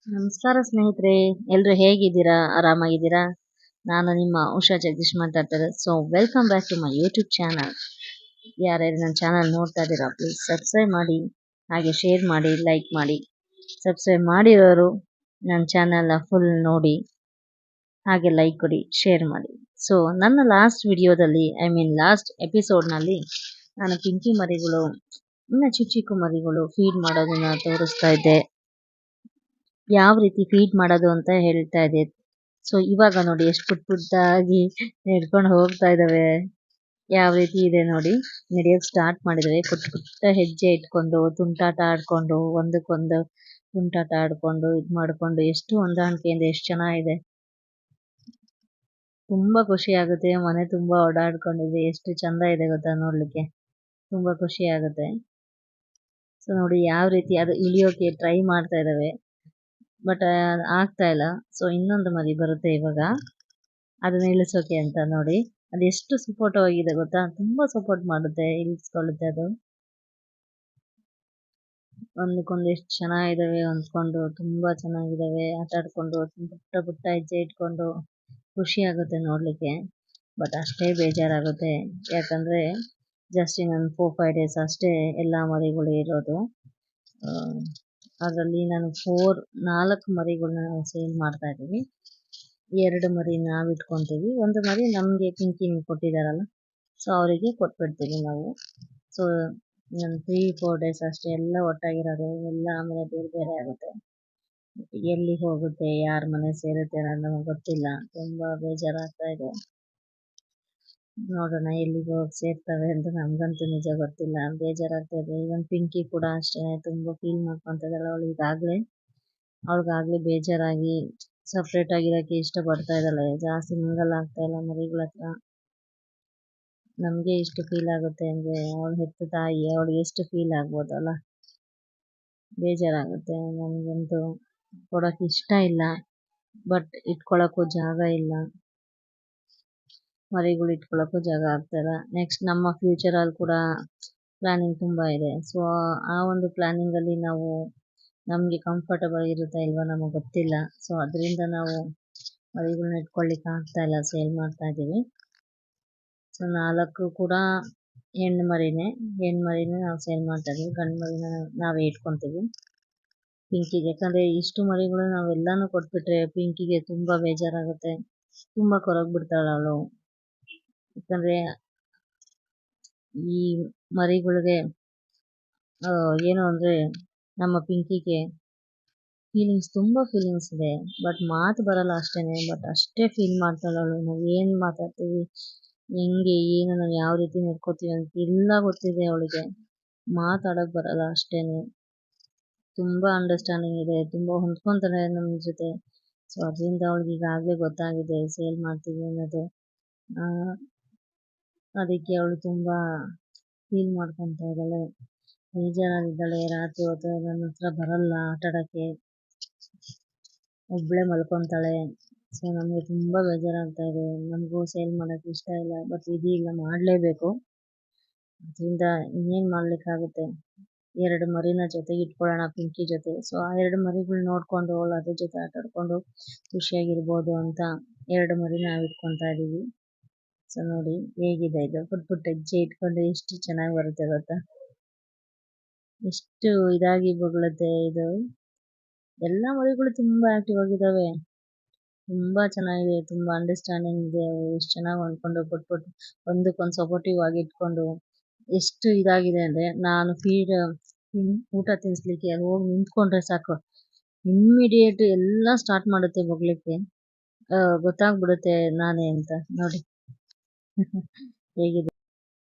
ನಮಸ್ಕಾರ ಸ್ನೇಹಿತರೆ, ಎಲ್ಲರೂ ಹೇಗಿದ್ದೀರಾ? ಆರಾಮಾಗಿದ್ದೀರಾ? ನಾನು ನಿಮ್ಮ ಉಷಾ ಜಗದೀಶ್ ಮಾತಾಡ್ತಾರೆ. So welcome back to my YouTube channel. ಯಾರ್ಯಾರು ನನ್ನ ಚಾನಲ್ ನೋಡ್ತಾ ಇದ್ದೀರಾ, ಪ್ಲೀಸ್ ಸಬ್ಸ್ಕ್ರೈಬ್ ಮಾಡಿ, ಹಾಗೆ ಶೇರ್ ಮಾಡಿ, ಲೈಕ್ ಮಾಡಿ. ಸಬ್ಸ್ಕ್ರೈಬ್ ಮಾಡಿರೋರು ನನ್ನ ಚಾನಲ್ನ ಫುಲ್ ನೋಡಿ, ಹಾಗೆ ಲೈಕ್ ಕೊಡಿ, ಶೇರ್ ಮಾಡಿ. ಸೊ ನನ್ನ ಲಾಸ್ಟ್ ವಿಡಿಯೋದಲ್ಲಿ, ಲಾಸ್ಟ್ ಎಪಿಸೋಡ್ನಲ್ಲಿ ನಾನು ಪಿಂಕಿ ಮರಿಗಳು, ಇನ್ನು ಚಿಕ್ಕ ಚಿಕ್ಕ ಮರಿಗಳು ಫೀಡ್ ಮಾಡೋದನ್ನ ತೋರಿಸ್ತಾ ಇದ್ದೆ. ಯಾವ ರೀತಿ ಫೀಡ್ ಮಾಡೋದು ಅಂತ ಹೇಳ್ತಾ ಇದೆ. ಸೊ ಇವಾಗ ನೋಡಿ ಎಷ್ಟು ಪುಟ್ಟ ಪುಟ್ಟಾಗಿ ನಡ್ಕೊಂಡು ಹೋಗ್ತಾ ಇದ್ದಾವೆ. ಯಾವ ರೀತಿ ಇದೆ ನೋಡಿ, ನಡೆಯೋಕೆ ಸ್ಟಾರ್ಟ್ ಮಾಡಿದರೆ ಪುಟ್ಟ ಪುಟ್ಟ ಹೆಜ್ಜೆ ಇಟ್ಕೊಂಡು ತುಂಟಾಟ ಆಡ್ಕೊಂಡು ಒಂದಕ್ಕೊಂದು ತುಂಟಾಟ ಆಡ್ಕೊಂಡು ಇದು ಮಾಡಿಕೊಂಡು ಎಷ್ಟು ಹೊಂದಾಣಿಕೆಯಿಂದ ಎಷ್ಟು ಚೆನ್ನಾಗಿದೆ. ತುಂಬಾ ಖುಷಿ ಆಗುತ್ತೆ. ಮನೆ ತುಂಬಾ ಓಡಾಡ್ಕೊಂಡಿದೆ, ಎಷ್ಟು ಚಂದ ಇದೆ ಗೊತ್ತಾ ನೋಡ್ಲಿಕ್ಕೆ, ತುಂಬಾ ಖುಷಿ ಆಗುತ್ತೆ. ಸೊ ನೋಡಿ ಯಾವ ರೀತಿ ಅದು ಇಳಿಯೋಕೆ ಟ್ರೈ ಮಾಡ್ತಾ ಇದ್ದಾವೆ, ಬಟ್ ಆಗ್ತಾ ಇಲ್ಲ. ಸೊ ಇನ್ನೊಂದು ಮರಿ ಬರುತ್ತೆ ಇವಾಗ, ಅದನ್ನ ಇಳಿಸೋಕೆ ಅಂತ ನೋಡಿ. ಅದು ಎಷ್ಟು ಸಪೋರ್ಟ್ ಆಗಿದೆ ಗೊತ್ತಾ, ತುಂಬಾ ಸಪೋರ್ಟ್ ಮಾಡುತ್ತೆ, ಇಳಿಸ್ಕೊಳ್ಳುತ್ತೆ. ಅದು ಒಂದಕ್ಕೊಂದು ಎಷ್ಟು ಚೆನ್ನಾಗಿದ್ದಾವೆ ಹೊಂದ್ಕೊಂಡು, ತುಂಬಾ ಚೆನ್ನಾಗಿದ್ದಾವೆ. ಆಟ ಆಡ್ಕೊಂಡು ಪುಟ್ಟ ಪುಟ್ಟ ಹೆಜ್ಜೆ ಇಟ್ಕೊಂಡು ಖುಷಿ ಆಗುತ್ತೆ ನೋಡ್ಲಿಕ್ಕೆ. ಬಟ್ ಅಷ್ಟೇ ಬೇಜಾರಾಗುತ್ತೆ, ಯಾಕಂದ್ರೆ ಜಸ್ಟ್ ಇನ್ನೊಂದು 4-5 ಡೇಸ್ ಅಷ್ಟೇ ಎಲ್ಲ ಮರಿಗಳು ಇರೋದು. ಅದರಲ್ಲಿ ನಾನು 4 ಮರಿಗಳನ್ನ ನಾವು ಸೇಲ್ ಮಾಡ್ತಾ ಇದ್ದೀವಿ. 2 ಮರಿ ನಾವು ಇಟ್ಕೊತೀವಿ, ಒಂದು ಮರಿ ನಮಗೆ ಪಿಂಕಿ ಕೊಟ್ಟಿದ್ದಾರಲ್ಲ, ಸೊ ಅವರಿಗೆ ಕೊಟ್ಬಿಡ್ತೀವಿ ನಾವು. ಸೊ ನಾನು 3-4 ಡೇಸ್ ಅಷ್ಟೇ ಎಲ್ಲ ಒಟ್ಟಾಗಿರೋದು, ಎಲ್ಲ ಆಮೇಲೆ ಬೇರೆ ಬೇರೆ ಆಗುತ್ತೆ. ಎಲ್ಲಿ ಹೋಗುತ್ತೆ, ಯಾರ ಮನೆ ಸೇರುತ್ತೆ ಅನ್ನೋದು ನಮಗೆ ಗೊತ್ತಿಲ್ಲ. ತುಂಬ ಬೇಜಾರಾಗ್ತಾ ಇದೆ. ನೋಡೋಣ ಎಲ್ಲಿಗೆ ಹೋಗಿ ಸೇರ್ತವೆ ಅಂತ ನಮಗಂತೂ ನಿಜ ಗೊತ್ತಿಲ್ಲ, ಬೇಜಾರಾಗ್ತಾ ಇದೆ. ಇವನ್ ಪಿಂಕಿ ಕೂಡ ಅಷ್ಟೇ ತುಂಬ ಫೀಲ್ ಮಾಡ್ಕೊತ ಇದ್ದಾಳೆ. ಅವಳಿಗಾಗಲೇ ಬೇಜಾರಾಗಿ ಸಪ್ರೇಟ್ ಆಗಿರೋಕ್ಕೆ ಇಷ್ಟಪಡ್ತಾ ಇದ್ದಾಳೆ. ಜಾಸ್ತಿ ಮಿಂಗಲ್ ಆಗ್ತಾ ಇಲ್ಲ ಮರಿಗಳ ಹತ್ರ. ನಮಗೆ ಇಷ್ಟು ಫೀಲ್ ಆಗುತ್ತೆ ಅಂದರೆ ಅವಳು ಹೆತ್ತ ತಾಯಿ, ಅವಳಿಗೆ ಎಷ್ಟು ಫೀಲ್ ಆಗ್ಬೋದಲ್ಲ. ಬೇಜಾರಾಗುತ್ತೆ. ನನಗಂತೂ ಕೊಡೋಕ್ಕೆ ಇಷ್ಟ ಇಲ್ಲ, ಬಟ್ ಇಟ್ಕೊಳ್ಳೋಕ್ಕೂ ಜಾಗ ಇಲ್ಲ. ಮರಿಗಳು ಇಟ್ಕೊಳ್ಳೋಕ್ಕೂ ಜಾಗ ಆಗ್ತಾಯಿಲ್ಲ. ನೆಕ್ಸ್ಟ್ ನಮ್ಮ ಫ್ಯೂಚರಲ್ಲಿ ಕೂಡ ಪ್ಲ್ಯಾನಿಂಗ್ ತುಂಬ ಇದೆ. ಸೊ ಆ ಒಂದು ಪ್ಲ್ಯಾನಿಂಗಲ್ಲಿ ನಾವು ನಮಗೆ ಕಂಫರ್ಟಬಲ್ ಇರುತ್ತಾ ಇಲ್ವಾ ನಮಗೆ ಗೊತ್ತಿಲ್ಲ. ಸೊ ಅದರಿಂದ ನಾವು ಮರಿಗಳನ್ನ ಇಟ್ಕೊಳ್ಳಿಕ್ಕೆ ಆಗ್ತಾಯಿಲ್ಲ, ಸೇಲ್ ಮಾಡ್ತಾ ಇದ್ದೀವಿ. ಸೊ 4 ಕೂಡ ಹೆಣ್ಣು ಮರಿನೇ ನಾವು ಸೇಲ್ ಮಾಡ್ತಾ ಇದ್ದೀವಿ. ಗಂಡು ಮರಿನ ನಾವೇ ಇಟ್ಕೊತೀವಿ ಪಿಂಕಿಗೆ. ಯಾಕಂದರೆ ಇಷ್ಟು ಮರಿಗಳು ನಾವೆಲ್ಲನೂ ಕೊಟ್ಬಿಟ್ರೆ ಪಿಂಕಿಗೆ ತುಂಬ ಬೇಜಾರಾಗುತ್ತೆ, ತುಂಬ ಕೊರಗ್ಬಿಡ್ತಾಳೆ ಅವಳು. ಯಾಕಂದರೆ ಈ ಮರಿಗಳಿಗೆ ಏನು ಅಂದರೆ ನಮ್ಮ ಪಿಂಕಿಗೆ ತುಂಬ ಫೀಲಿಂಗ್ಸ್ ಇದೆ, ಬಟ್ ಮಾತು ಬರಲ್ಲ ಅಷ್ಟೇ. ಬಟ್ ಅಷ್ಟೇ ಫೀಲ್ ಮಾಡ್ತಾಳೆ ಅವಳು. ನಾವು ಏನು ಮಾತಾಡ್ತೀವಿ, ಹೆಂಗೆ ಏನು, ನಾವು ಯಾವ ರೀತಿ ನಡ್ಕೋತೀವಿ ಅಂತ ಎಲ್ಲ ಗೊತ್ತಿದೆ ಅವಳಿಗೆ. ಮಾತಾಡೋಕ್ಕೆ ಬರಲ್ಲ ಅಷ್ಟೇ. ತುಂಬ ಅಂಡರ್ಸ್ಟ್ಯಾಂಡಿಂಗ್ ಇದೆ, ತುಂಬ ಹೊಂದ್ಕೊತಾಳೆ ನಮ್ಮ ಜೊತೆ. ಸೊ ಅದರಿಂದ ಅವಳಿಗೆ ಈಗಾಗಲೇ ಗೊತ್ತಾಗಿದೆ ಸೇಲ್ ಮಾಡ್ತೀವಿ ಅನ್ನೋದು. ಅದಕ್ಕೆ ಅವಳು ತುಂಬ ಫೀಲ್ ಮಾಡ್ಕೊತಾ ಇದ್ದಾಳೆ, ಬೇಜಾರಾಗಿದ್ದಾಳೆ. ರಾತ್ರಿ ಹೊತ್ತು ನನ್ನ ಹತ್ರ ಬರಲ್ಲ ಆಟ ಆಡೋಕ್ಕೆ, ಒಬ್ಬಳೇ ಮಲ್ಕೊತಾಳೆ. ಸೊ ನಮಗೆ ತುಂಬ ಬೇಜಾರಾಗ್ತಾ ಇದೆ. ನಮಗೂ ಸೇಲ್ ಮಾಡೋಕ್ಕೆ ಇಷ್ಟ ಇಲ್ಲ, ಬಟ್ ವಿಧಿ ಇಲ್ಲ, ಮಾಡಲೇಬೇಕು. ಅದರಿಂದ ಇನ್ನೇನು ಮಾಡಲಿಕ್ಕಾಗುತ್ತೆ. 2 ಮರಿನ ಜೊತೆಗೆ ಇಟ್ಕೊಳ್ಳೋಣ ಪಿಂಕಿ ಜೊತೆ. ಸೊ ಆ 2 ಮರಿಗಳು ನೋಡಿಕೊಂಡು ಅವಳು ಅದ್ರ ಜೊತೆ ಆಟ ಆಡ್ಕೊಂಡು ಖುಷಿಯಾಗಿರ್ಬೋದು ಅಂತ 2 ಮರಿ ನಾವು ಇಟ್ಕೊತಾ ಇದ್ದೀವಿ. ಸೊ ನೋಡಿ ಹೇಗಿದೆ ಇದು, ಪುಟ್ಟ ಪುಟ್ಟ ಹೆಜ್ಜೆ ಇಟ್ಕೊಂಡು ಎಷ್ಟು ಚೆನ್ನಾಗಿ ಬರುತ್ತೆ ಗೊತ್ತಾ, ಎಷ್ಟು ಇದಾಗಿ ಬೊಗಳುತ್ತೆ ಇದು. ಎಲ್ಲ ಮರಿಗಳು ತುಂಬ ಆ್ಯಕ್ಟಿವ್ ಆಗಿದ್ದಾವೆ, ತುಂಬ ಚೆನ್ನಾಗಿದೆ, ತುಂಬ ಅಂಡರ್ಸ್ಟ್ಯಾಂಡಿಂಗ್ ಇದೆ. ಎಷ್ಟು ಚೆನ್ನಾಗಿ ಹೊಂದ್ಕೊಂಡು ಪುಟ್ಟ ಒಂದಕ್ಕೊಂದು ಸಪೋರ್ಟಿವ್ ಆಗಿ ಇಟ್ಕೊಂಡು ಎಷ್ಟು ಇದಾಗಿದೆ ಅಂದರೆ, ನಾನು ಊಟ ತಿನ್ನಿಸ್ಲಿಕ್ಕೆ ಅಲ್ಲಿ ಹೋಗಿ ನಿಂತ್ಕೊಂಡ್ರೆ ಸಾಕು, ಇಮ್ಮಿಡಿಯೇಟ್ ಎಲ್ಲ ಸ್ಟಾರ್ಟ್ ಮಾಡುತ್ತೆ ಬೊಗಲಿಕ್ಕೆ. ಗೊತ್ತಾಗ್ಬಿಡುತ್ತೆ ನಾನೇ ಅಂತ ನೋಡಿ ಹೇಗಿದೆ.